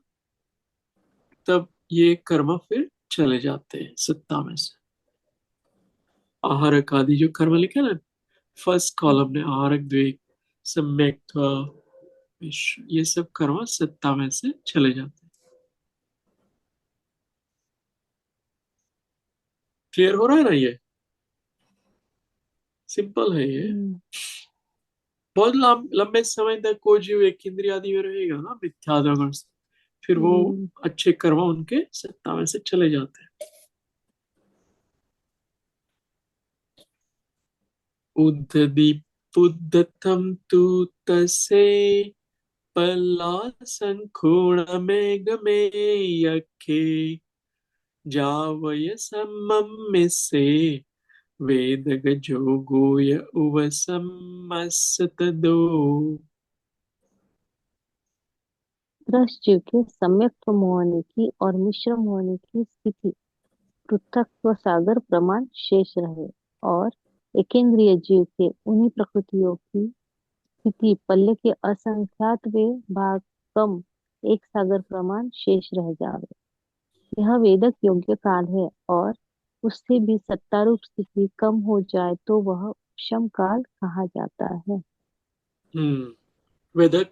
S1: तब ये कर्म फिर चले जाते हैं सत्ता में से। आहारक आदि जो कर्म लिखे ना फर्स्ट कॉलम ने, आहारक द्वेग सम्यक ये सब कर्म सत्ता में से चले जाते हैं। क्लियर हो रहा है ना? ये सिंपल है ये।
S2: हम्म,
S1: बहुत लंबे समय तक कोई जीव एक इंद्रिय आदि में रहेगा ना मिथ्यादृष्टि से, फिर वो
S2: हम्म,
S1: अच्छे कर्म उनके सत्ता में से चले जाते हैं। उद्धतम तु तसे पल्लासंखोणमेघमे यखे जावय सम्मम से वेदगजो गोय उवसमस्तदो।
S2: दृष्ट जीव के सम्यक्त्व होने की और मिश्रम होने की स्थिति पृथक्त्व सागर प्रमाण शेष रहे, और एकेंद्रिय जीव के उन्हीं प्रकृतियों की स्थिति पल्ले के असंख्यात वे भाग कम एक सागर प्रमाण शेष रह जावे। यह वेदक योग्य काल है, और उससे भी सत्तारूप स्थिति कम हो जाए तो वह उपशम काल कहा जाता है।
S1: वेदक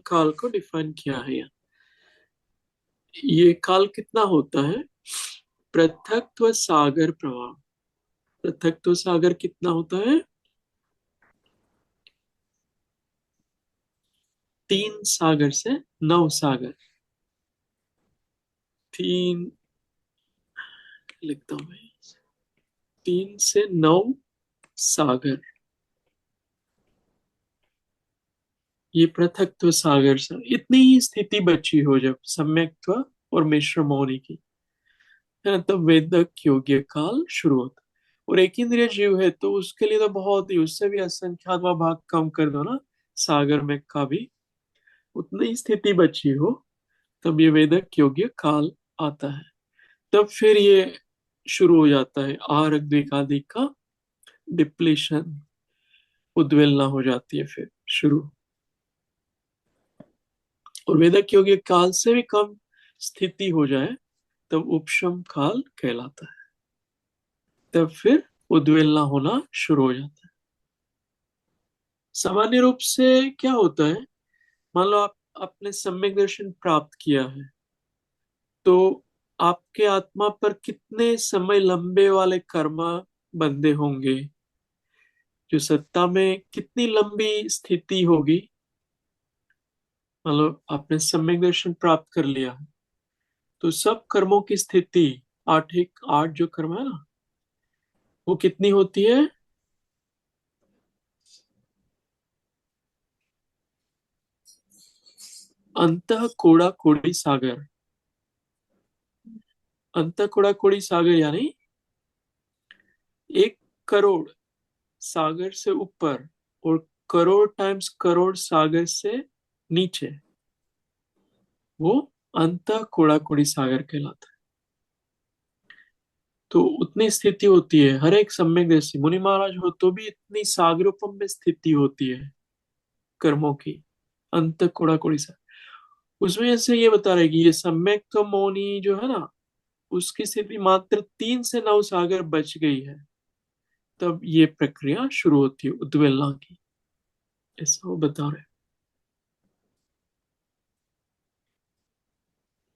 S1: काल को डिफाइन किया है यहाँ। ये काल कितना होता है? पृथक्त्व सागर प्रवाह। पृथक्त्व सागर कितना होता है? 3 सागर से 9 सागर। 3 लिखता हूँ मैं, 3 से 9 सागर, ये पृथक्त्व सागर से इतनी ही स्थिति बची हो जब सम्यक्त्व और मिश्रम होने की, है ना, तब वेदक योग्य काल शुरू होता है। और एक इंद्रिय जीव है तो उसके लिए तो बहुत ही, उससे भी असंख्यात भाग कम कर दो ना सागर में का भी, उतनी स्थिति बची हो, तब ये वेदक योग्य काल आता है। तब फिर ये शुरू हो जाता है आहारक द्विकादि का डिप्लीशन, उद्वेलना हो जाती है फिर शुरू। और वेदक योग्य काल से भी कम स्थिति हो जाए तब उपशम काल कहलाता है। तब फिर उद्वेलना होना शुरू हो जाता है। सामान्य रूप से क्या होता है, मान लो आप आपने सम्यक दर्शन प्राप्त किया है, तो आपके आत्मा पर कितने समय लंबे वाले कर्म बंधे होंगे, जो सत्ता में कितनी लंबी स्थिति होगी। मान लो आपने सम्यक दर्शन प्राप्त कर लिया, तो सब कर्मों की स्थिति, 8 जो कर्म है ना, वो कितनी होती है? अंतः कोड़ा कोड़ी सागर। अंतः कोड़ा कोड़ी सागर यानी 1 करोड़ सागर से ऊपर और करोड़ टाइम्स करोड़ सागर से नीचे, वो अंतः कोड़ा कोड़ी सागर कहलाता है। तो उतनी स्थिति होती है हर एक सम्यक दृष्टि, मुनि महाराज हो तो भी इतनी सागरोपम में स्थिति होती है कर्मों की, अंत कोड़ा कोड़ी सागर। उसमें से ये बता रहे कि ये सम्यक तो मौनी जो है ना, उसकी स्थिति मात्र 3 से 9 सागर बच गई है, तब ये प्रक्रिया शुरू होती है उद्वेलना की, ऐसा वो बता रहे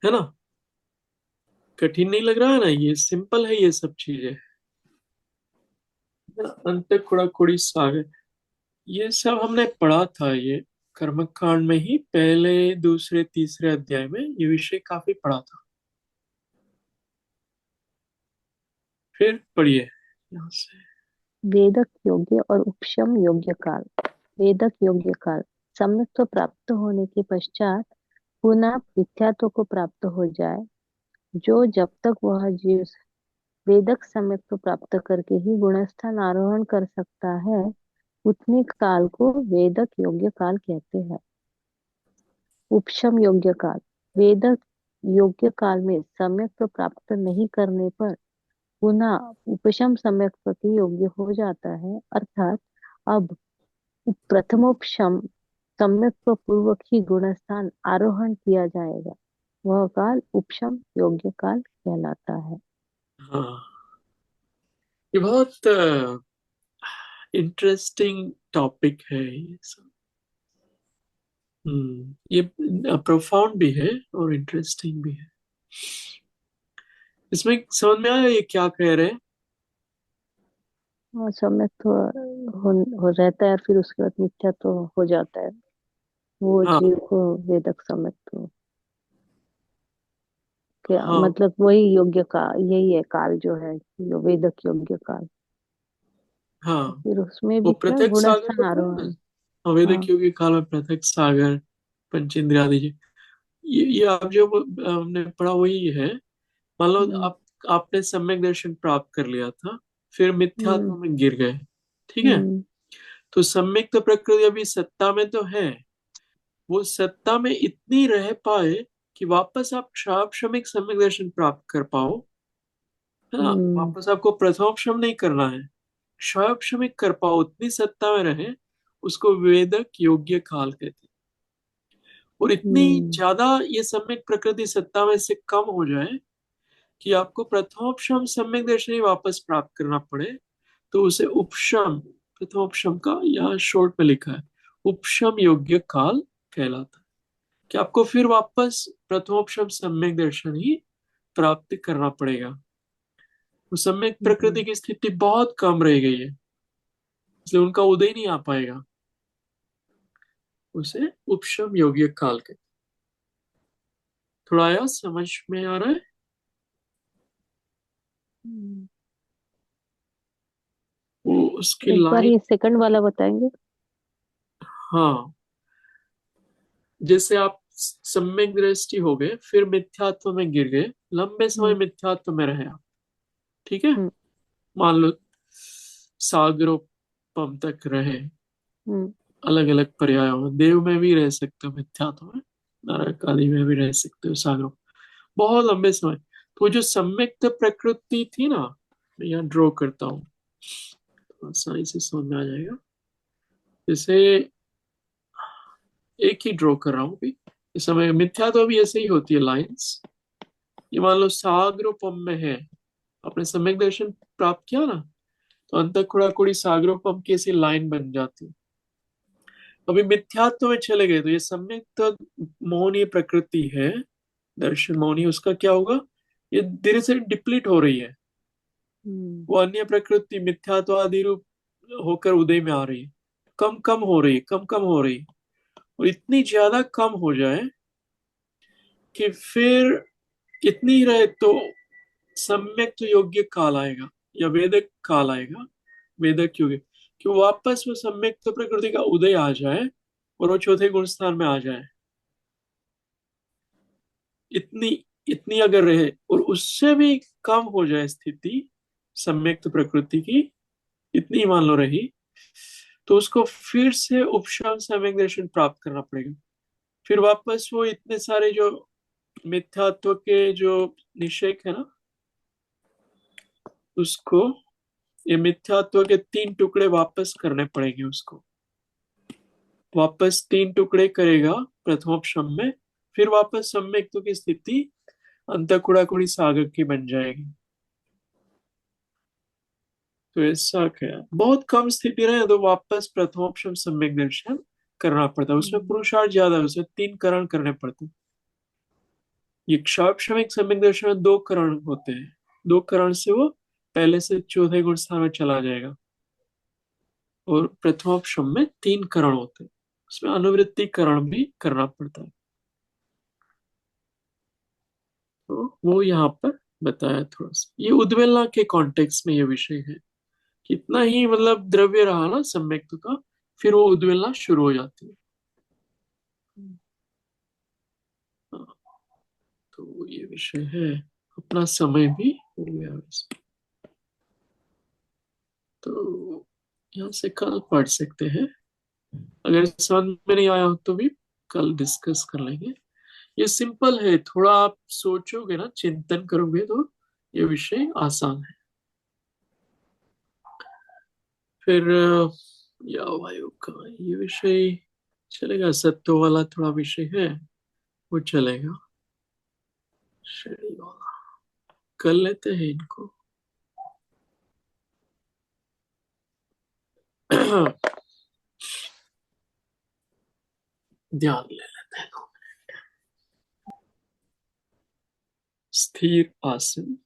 S1: है ना। कठिन नहीं लग रहा है ना, ये सिंपल है ये सब चीजें, है ना? अंत कुड़ा कुड़ी सागर, ये सब हमने पढ़ा था, ये कर्मकांड में ही पहले दूसरे तीसरे अध्याय में ये विषय काफी पढ़ा था। फिर पढ़िए यहाँ से।
S2: वेदक योग्य और उपशम योग्य काल। वेदक योग्य काल सम्यक्त्व प्राप्त होने के पश्चात पुनः मिथ्यात्व को प्राप्त हो जाए, जो जब तक वह जीव वेदक सम्यक्त्व प्राप्त करके ही गुणस्थान आरोहण कर सकता है, उतने काल को वेदक योग्य काल कहते हैं। उपशम योग्य काल वेदक योग्य काल में सम्यक्त्व प्राप्त नहीं करने पर पुनः उपशम सम्यक्त्व के योग्य हो जाता है, अर्थात अब प्रथमोपशम सम्यक्त्व पूर्वक ही गुणस्थान आरोहण किया जाएगा। वह काल उपशम योग्य काल कहलाता है।
S1: हाँ, ये बहुत इंटरेस्टिंग टॉपिक है ये सब। ये प्रोफाउंड भी है और इंटरेस्टिंग भी है। इसमें समझ में आया ये क्या कह रहे हैं?
S2: और सम्यक्त्व हो रहता है, फिर उसके बाद मिथ्या तो हो जाता है, वो
S1: हाँ
S2: जीव को वेदक सम्यक्त्व क्या
S1: हाँ,
S2: मतलब वही योग्य का यही है काल जो है, यो वेदक योग्य काल।
S1: हाँ,
S2: फिर उसमें
S1: वो
S2: भी क्या
S1: प्रत्यक्ष सागर
S2: गुणस्थान
S1: बताया
S2: आरोहण।
S1: ना, वैदिक
S2: हाँ।
S1: युग के काल में प्रत्यक्ष सागर, पंचेंद्रियादि जी, ये आप जो हमने पढ़ा वही है। मान लो
S2: हम्म।
S1: आपने सम्यक दर्शन प्राप्त कर लिया था, फिर
S2: हम्म।
S1: मिथ्यात्व में गिर गए, ठीक है?
S2: हम्म।
S1: तो सम्यक तो प्रकृति अभी सत्ता में तो है, वो सत्ता में इतनी रह पाए कि वापस आप क्षापशमिक सम्यक दर्शन प्राप्त कर पाओ, है ना?
S2: हम्म।
S1: वापस आपको प्रथमोपशम नहीं करना है, क्षापशमिक कर पाओ, उतनी सत्ता में रहे, उसको वेदक योग्य काल कहते हैं। और इतनी
S2: हम्म।
S1: ज्यादा ये सम्यक प्रकृति सत्ता में से कम हो जाए कि आपको प्रथमोपशम सम्यक दर्शन ही वापस प्राप्त करना पड़े, तो उसे उपशम, प्रथमोपशम का यहाँ शॉर्ट में लिखा है, उपशम योग्य काल कहलाता है। कि आपको फिर वापस प्रथमोपशम सम्यक दर्शन ही प्राप्त करना पड़ेगा। उस सम्यक
S2: हम्म।
S1: प्रकृति की स्थिति बहुत कम रह गई है, इसलिए उनका उदय नहीं आ पाएगा, उसे उपशम योग्य काल कहते हैं। थोड़ा आया समझ में आ रहा है?
S2: हम्म।
S1: वो उसकी
S2: एक बार
S1: लाइन,
S2: ये सेकंड वाला बताएंगे।
S1: हाँ, जैसे आप सम्यक दृष्टि हो गए, फिर मिथ्यात्व में गिर गए, लंबे समय
S2: हम्म।
S1: मिथ्यात्व में रहे आप, ठीक है?
S2: हम्म।
S1: मान लो सागरोपम तक रहे,
S2: हम्म।
S1: अलग अलग पर्यायों में, देव में भी रह सकते हो मिथ्यात्व में, नरक आदि में भी रह सकते हो सागरों, बहुत लंबे समय। तो वो जो सम्यक्त प्रकृति थी ना, मैं यहाँ ड्रॉ करता हूँ, तो आसानी से समझ में आ जाएगा। जैसे एक ही ड्रॉ कर रहा हूँ अभी, इस समय मिथ्या तो अभी ऐसे ही होती है लाइंस। ये मान लो सागरोपम में है, आपने सम्यक दर्शन प्राप्त किया ना, तो अंतःकुड़ा कुड़ी सागरोपम की ऐसी लाइन बन जाती है। अभी मिथ्यात्व में चले गए तो ये सम्यक तो मोहनीय प्रकृति है, दर्शन मोहनी, उसका क्या होगा? ये धीरे से डिप्लीट हो रही है,
S2: हम्म।
S1: वो अन्य प्रकृति मिथ्यात्वादि रूप होकर उदय में आ रही है, कम कम हो रही है, कम कम हो रही है, और इतनी ज्यादा कम हो जाए कि फिर इतनी ही रहे तो सम्यक तो योग्य काल आएगा या वेदक काल आएगा, वेदक योग्य, कि वो वापस वो सम्यक तो प्रकृति का उदय आ जाए और वो चौथे गुण स्थान में आ जाए। इतनी इतनी अगर रहे और उससे भी कम हो जाए स्थिति सम्यक्त प्रकृति की, इतनी मान लो रही, तो उसको फिर से उपशम सम्यक दर्शन प्राप्त करना पड़ेगा। फिर वापस वो इतने सारे जो मिथ्यात्व के जो निषेक है ना, उसको, ये मिथ्यात्व के 3 टुकड़े वापस करने पड़ेंगे उसको। वापस 3 टुकड़े करेगा प्रथमोपशम में, फिर वापस सम्यक्त्व की स्थिति अंतःकुड़ाकुड़ी सागर की बन जाएगी। तो ऐसा क्या, बहुत कम स्थिति रहे तो वापस प्रथमोपशम सम्यक दर्शन करना पड़ता है। उसमें पुरुषार्थ ज्यादा है, उसमें 3 करण करने पड़ते हैं। ये क्षापशमिक सम्यक दर्शन में 2 करण होते हैं। 2 करण से वो पहले से चौथे गुण स्थान में चला जाएगा। और प्रथमोपशम में 3 करण होते हैं, उसमें अनुवृत्ति करण भी करना पड़ता है। तो वो यहाँ पर बताया थोड़ा सा, ये उद्वेलना के कॉन्टेक्स्ट में ये विषय है। कितना ही मतलब द्रव्य रहा ना सम्यक्त का, फिर वो उद्वेलना शुरू हो जाती है। हाँ, तो ये विषय है। अपना समय भी हो गया वैसे, तो यहाँ से कल पढ़ सकते हैं। अगर समझ में नहीं आया हो तो भी कल डिस्कस कर लेंगे। ये सिंपल है, थोड़ा आप सोचोगे ना, चिंतन करोगे तो ये विषय आसान है। फिर या वायु का ये विषय चलेगा, सत्व वाला थोड़ा विषय है, वो चलेगा। श्रेणी वाला कर लेते हैं इनको। ध्यान ले लेते हैं। स्थिर आसन